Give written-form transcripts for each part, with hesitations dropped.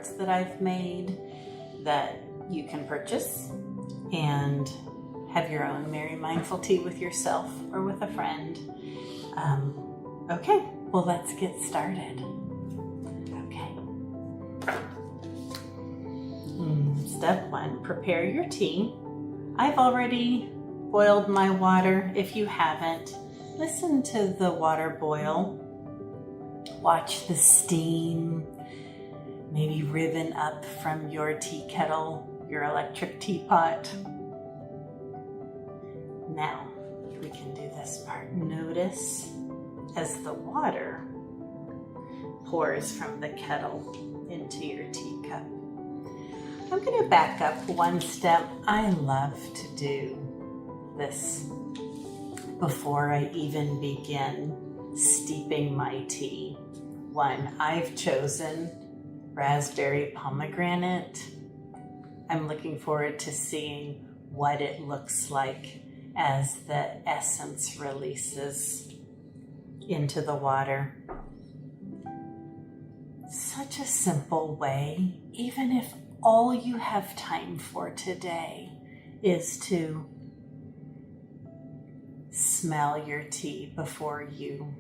cards that I've made that you can purchase and have your own Merry Mindful Tea with yourself or with a friend. Okay, well, let's get started. Okay. Step 1, prepare your tea. I've already boiled my water. If you haven't, listen to the water boil. Watch the steam maybe ribbon up from your tea kettle, your electric teapot. Now we can do this part. Notice as the water pours from the kettle into your teacup. I'm going to back up one step. I love to do this before I even begin steeping my tea. One, I've chosen raspberry pomegranate. I'm looking forward to seeing what it looks like as the essence releases into the water. Such a simple way, even if all you have time for today is to smell your tea before you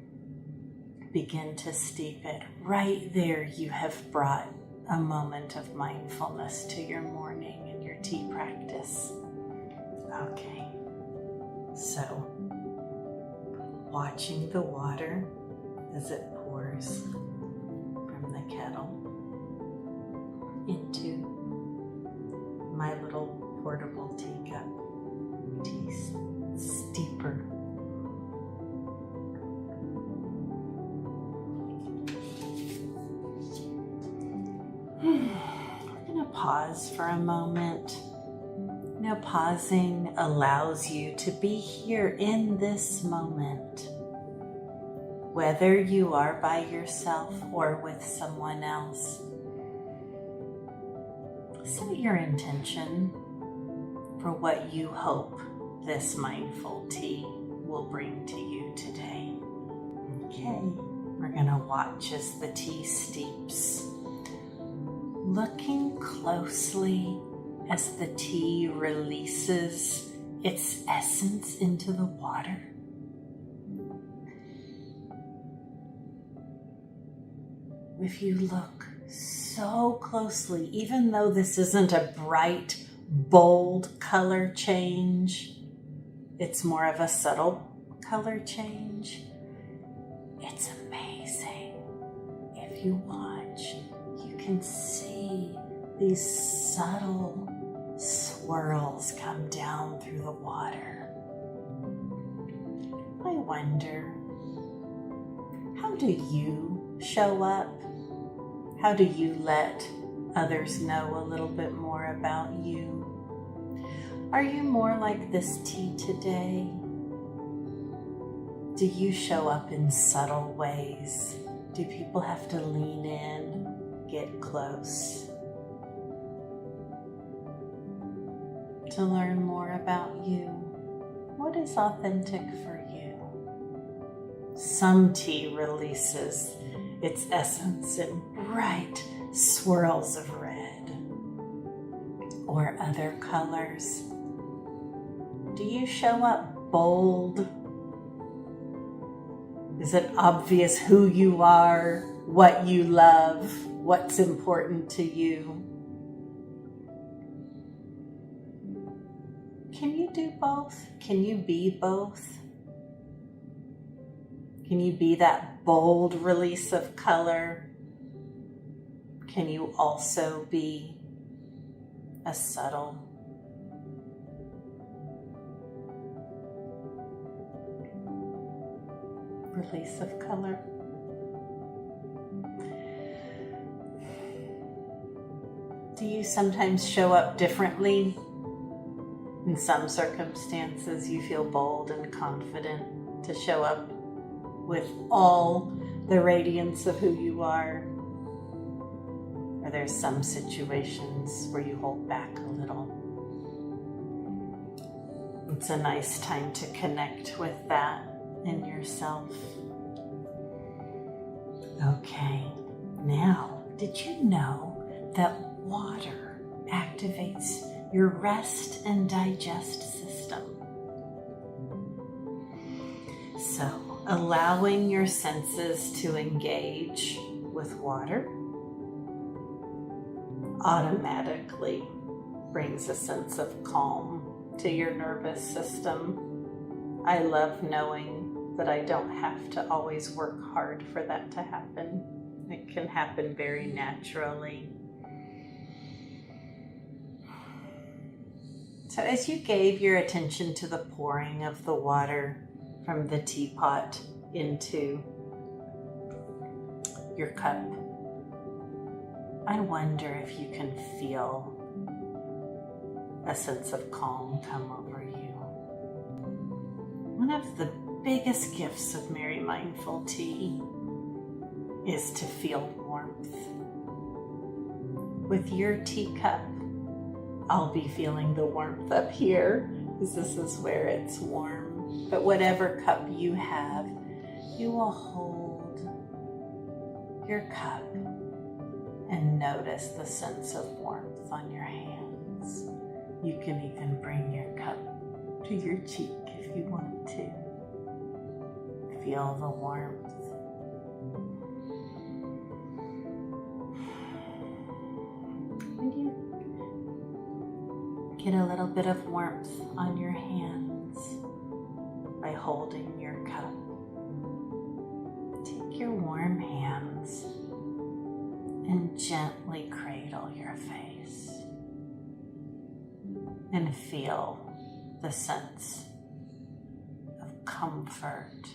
begin to steep it. Right there, you have brought a moment of mindfulness to your morning and your tea practice. Okay, so watching the water as it pours from the kettle into my little portable teacup, tea steeper. We're going to pause for a moment. You know, pausing allows you to be here in this moment, whether you are by yourself or with someone else. Set your intention for what you hope this mindful tea will bring to you today. Okay, we're going to watch as the tea steeps, looking closely as the tea releases its essence into the water. If you look so closely, even though this isn't a bright, bold color change, it's more of a subtle color change. It's amazing. If you watch, you can see these subtle swirls come down through the water. I wonder, how do you show up? How do you let others know a little bit more about you? Are you more like this tea today? Do you show up in subtle ways? Do people have to lean in, get close to learn more about you? What is authentic for you? Some tea releases its essence in bright swirls of red or other colors. Do you show up bold? Is it obvious who you are, what you love, what's important to you? Can you do both? Can you be both? Can you be that bold release of color? Can you also be a subtle release of color? Do you sometimes show up differently? In some circumstances, you feel bold and confident to show up with all the radiance of who you are. Or there's some situations where you hold back a little. It's a nice time to connect with that in yourself. Okay, now, did you know that water activates your rest and digest system. So, allowing your senses to engage with water automatically brings a sense of calm to your nervous system. I love knowing that I don't have to always work hard for that to happen. It can happen very naturally. So as you gave your attention to the pouring of the water from the teapot into your cup, I wonder if you can feel a sense of calm come over you. One of the biggest gifts of Merry Mindful Tea is to feel warmth. With your teacup, I'll be feeling the warmth up here, because this is where it's warm. But whatever cup you have, you will hold your cup and notice the sense of warmth on your hands. You can even bring your cup to your cheek if you want to. Feel the warmth. And you get a little bit of warmth on your hands by holding your cup. Take your warm hands and gently cradle your face and feel the sense of comfort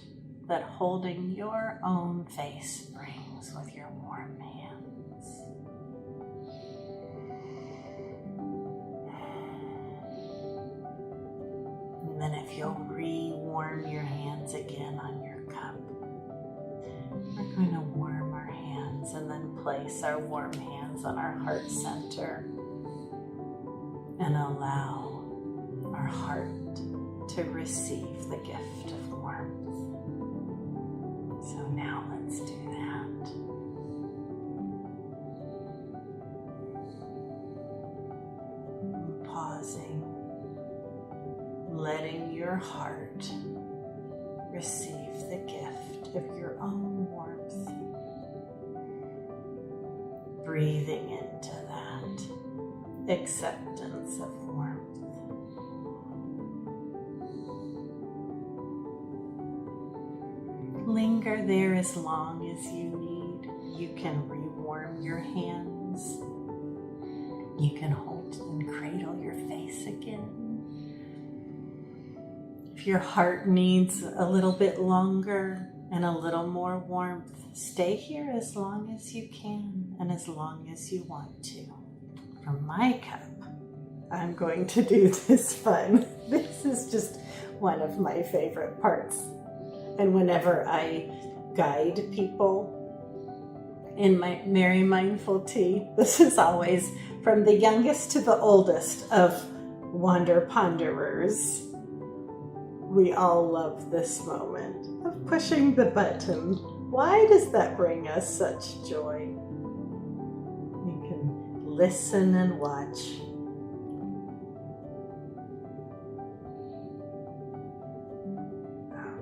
that holding your own face brings with your warm hands. And then if you'll re-warm your hands again on your cup, we're going to warm our hands and then place our warm hands on our heart center and allow our heart to receive the gift of warmth. So now let's do that. And pausing, letting your heart receive the gift of your own warmth. Breathing into that acceptance of warmth. Linger there as long as you need. You can re-warm your hands. You can hold and cradle your face again. If your heart needs a little bit longer and a little more warmth, stay here as long as you can and as long as you want to. From my cup, I'm going to do this fun. This is just one of my favorite parts. And whenever I guide people in my Merry Mindful Tea, this is always from the youngest to the oldest of Wander Ponderers. We all love this moment of pushing the button. Why does that bring us such joy? You can listen and watch.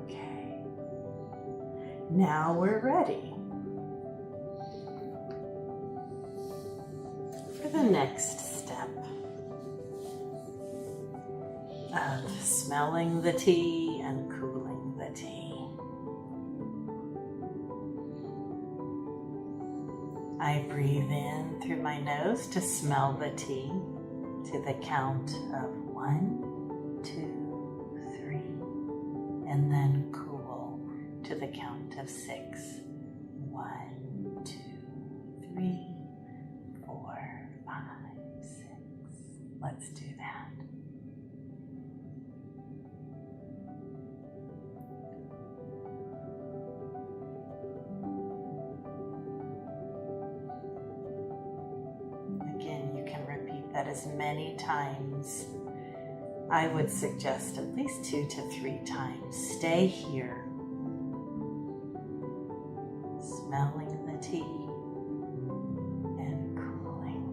Okay. Now we're ready for the next step of smelling the tea and cooling the tea. I breathe in through my nose to smell the tea to the count of 1, 2, 3, and then cool to the count of 6. 1, 2, 3, 4, 5, 6. Let's do that. That as many times. I would suggest at least 2 to 3 times. Stay here, smelling the tea and cooling.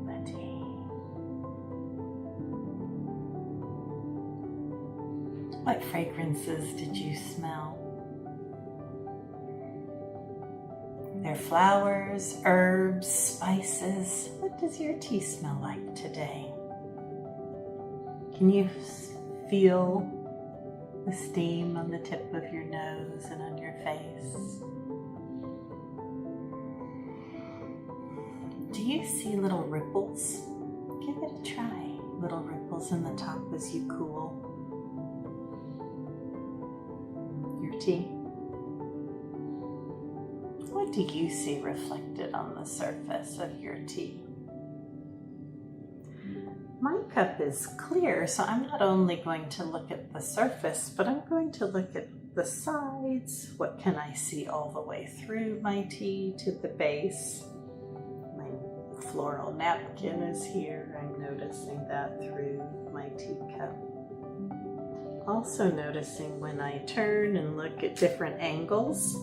What fragrances did you smell? They're flowers, herbs, spices. What does your tea smell like today? Can you feel the steam on the tip of your nose and on your face? Do you see little ripples? Give it a try. Little ripples in the top as you cool your tea. What do you see reflected on the surface of your tea? My cup is clear, so I'm not only going to look at the surface, but I'm going to look at the sides. What can I see all the way through my tea to the base? My floral napkin is here. I'm noticing that through my teacup. Also noticing when I turn and look at different angles,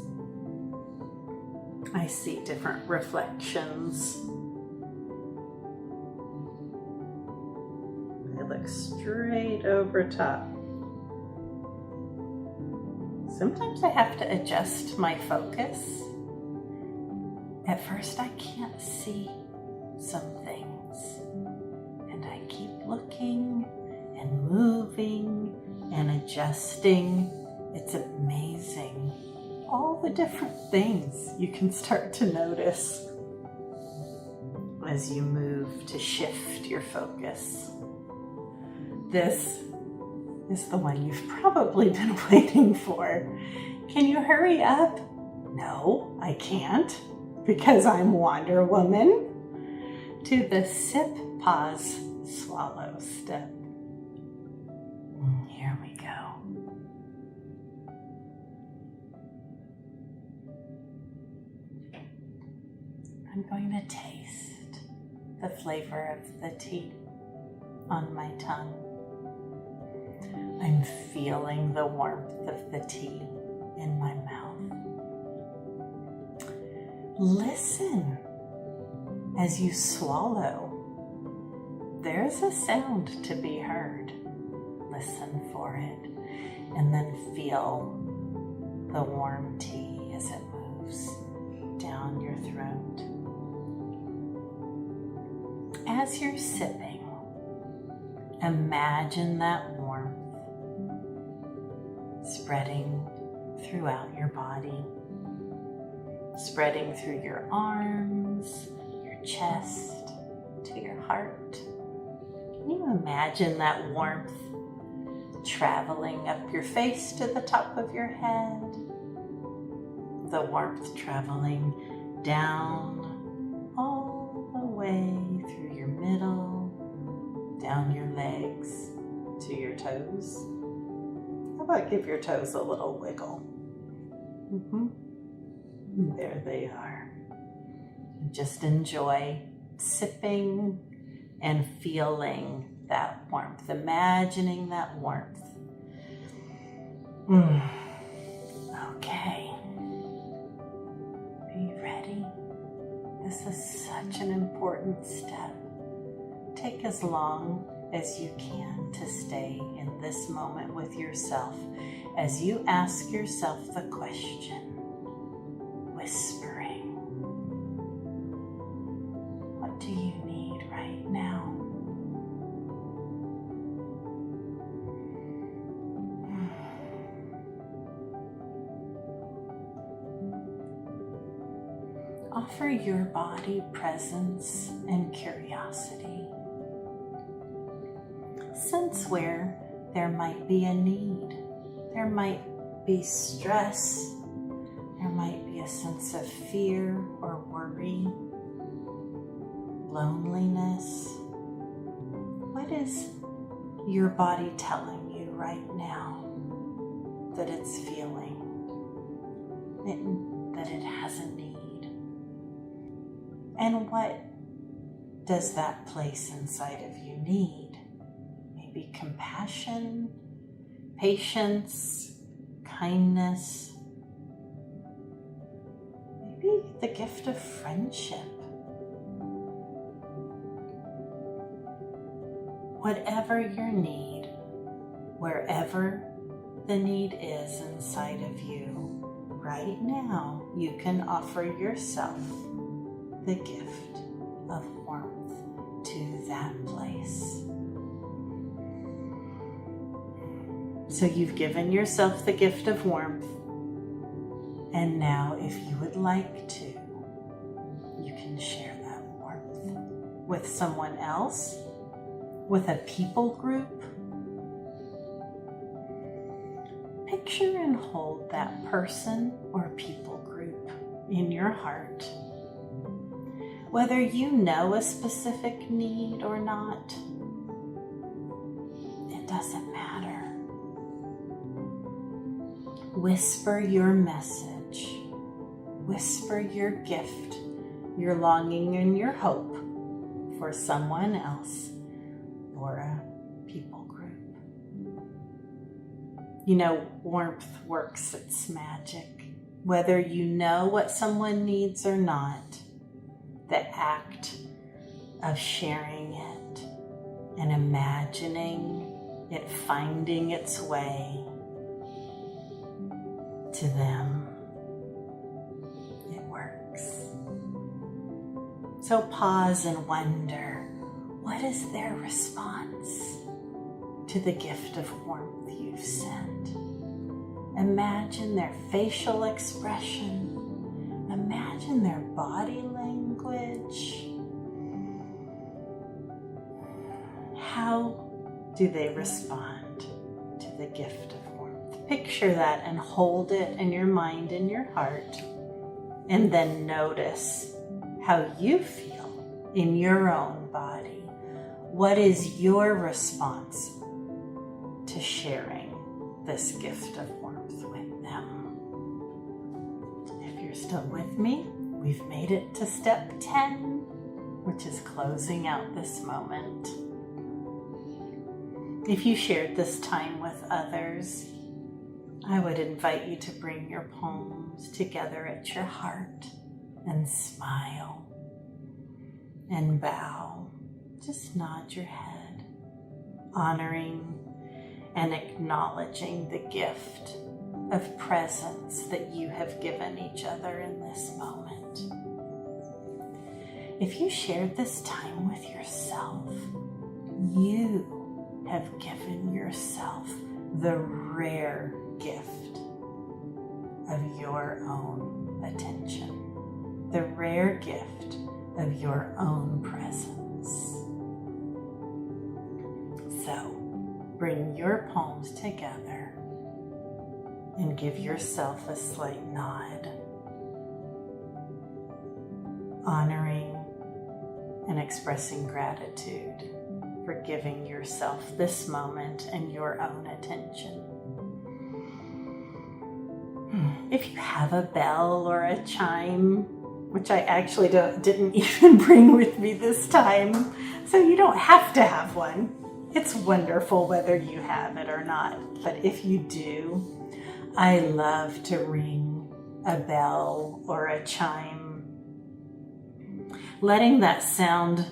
I see different reflections. I look straight over top. Sometimes I have to adjust my focus. At first I can't see some things, and I keep looking and moving and adjusting. It's amazing. All the different things you can start to notice as you move to shift your focus. This is the one you've probably been waiting for. Can you hurry up? No, I can't, because I'm Wonder Woman. To the sip, pause, swallow step. Here we go. I'm going to taste the flavor of the tea on my tongue. I'm feeling the warmth of the tea in my mouth. Listen as you swallow. There's a sound to be heard. Listen for it, and then feel the warm tea as it moves down your throat. As you're sipping, imagine that warmth spreading throughout your body, spreading through your arms, your chest, to your heart. Can you imagine that warmth traveling up your face to the top of your head? The warmth traveling down all the way through your middle, down your legs, to your toes. How about give your toes a little wiggle? There they are. Just enjoy sipping and feeling that warmth, imagining that warmth. Okay. Are you ready? This is such an important step. Take as long as you can to stay in this moment with yourself as you ask yourself the question, whispering, what do you need right now? Offer your body presence and curiosity. Sense where there might be a need. There might be stress. There might be a sense of fear or worry, loneliness. What is your body telling you right now that it's feeling? That it has a need? And what does that place inside of you need? Maybe compassion, patience, kindness, maybe the gift of friendship. Whatever your need, wherever the need is inside of you, right now, you can offer yourself the gift of warmth to that place. So you've given yourself the gift of warmth, and now if you would like to, you can share that warmth with someone else, with a people group. Picture and hold that person or people group in your heart. Whether you know a specific need or not, it doesn't matter. Whisper your message. Whisper your gift, your longing and your hope for someone else or a people group. You know, warmth works its magic. Whether you know what someone needs or not, the act of sharing it and imagining it finding its way to them, it works. So pause and wonder, what is their response to the gift of warmth you've sent? Imagine their facial expression. Imagine their body language. How do they respond to the gift of warmth? Picture that and hold it in your mind and your heart. And then notice how you feel in your own body. What is your response to sharing this gift of warmth with them? If you're still with me, we've made it to step 10, which is closing out this moment. If you shared this time with others, I would invite you to bring your palms together at your heart and smile and bow. Just nod your head, honoring and acknowledging the gift of presence that you have given each other in this moment. If you shared this time with yourself, you have given yourself the rare gift of your own attention, the rare gift of your own presence. So, bring your palms together and give yourself a slight nod, honoring and expressing gratitude for giving yourself this moment and your own attention. If you have a bell or a chime, which I actually didn't even bring with me this time, so you don't have to have one. It's wonderful whether you have it or not, but if you do, I love to ring a bell or a chime, letting that sound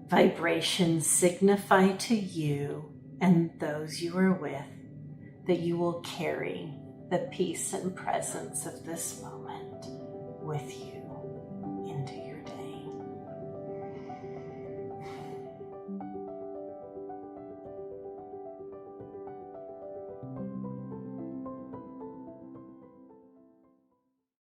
vibration signify to you and those you are with that you will carry the peace and presence of this moment with you.